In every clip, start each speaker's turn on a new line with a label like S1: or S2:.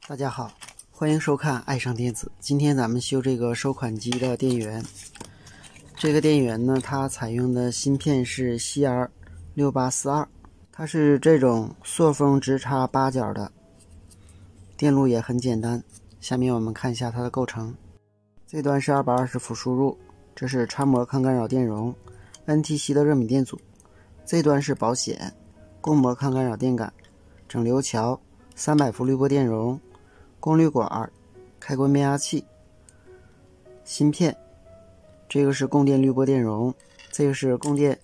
S1: 大家好，欢迎收看爱上电子。今天咱们修这个收款机的电源。这个电源呢，它采用的芯片是 CR6842，它是这种塑封直插8角的，电路也很简单。下面我们看一下它的构成。这端是220伏输入，这是插模抗干扰电容 NTC 的热敏电阻。这端是保险供膜抗干扰电感整流桥300伏滤波电容功率管开关变压器芯片，这个是供电滤波电容，这个是供电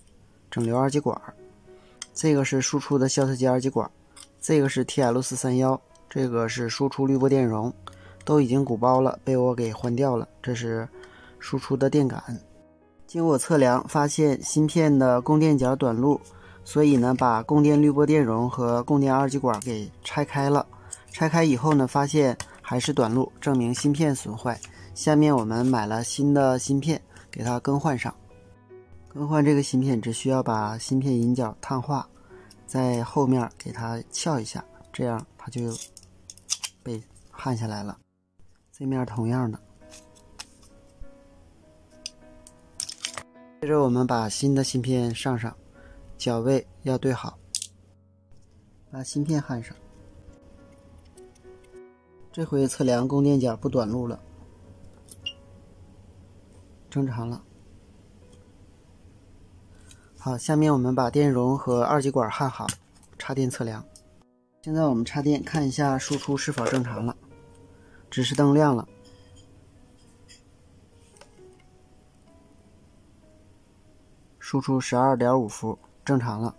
S1: 整流二极管，这个是输出的肖特基二极管，这个是 TL431， 这个是输出滤波电容，都已经鼓包了，被我给换掉了。这是输出的电感。经我测量发现芯片的供电角短路，所以呢把供电滤波电容和供电二极管给拆开了。拆开以后呢，发现还是短路，证明芯片损坏。下面我们买了新的芯片，给它更换上。更换这个芯片只需要把芯片引脚碳化，在后面给它撬一下，这样它就被焊下来了。这面同样的。接着我们把新的芯片上上，脚位要对好，把芯片焊上。这回测量供电角不短路了，正常了。好，下面我们把电容和二极管焊好，插电测量。现在我们插电看一下输出是否正常了，指示灯亮了。输出 12.5 伏，正常了。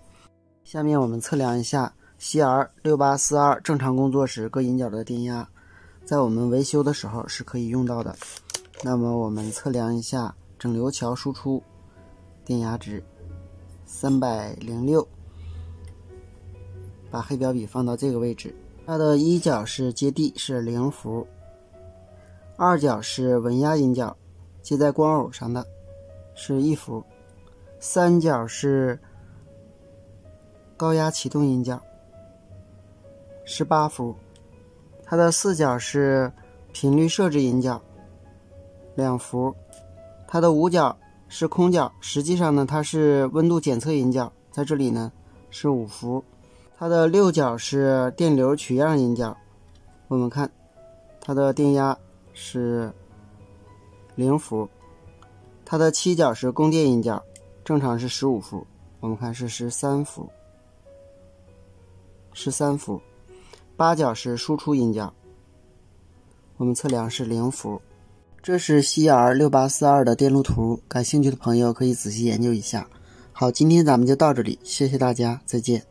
S1: 下面我们测量一下 CR6842 正常工作时各引脚的电压，在我们维修的时候是可以用到的。那么我们测量一下整流桥输出电压值306，把黑表笔放到这个位置。它的一角是接地是0伏，二角是稳压引脚接在光偶上的是1伏，三角是高压启动引脚18伏，它的四角是频率设置引脚2伏，它的五角是空角，实际上呢它是温度检测引脚，在这里呢是5伏，它的六角是电流取样引脚，我们看它的电压是0伏，它的七角是供电引脚，正常是15伏，我们看是13伏，八角是输出引脚，我们测量是0伏。这是 CR6842 的电路图，感兴趣的朋友可以仔细研究一下。好，今天咱们就到这里，谢谢大家，再见。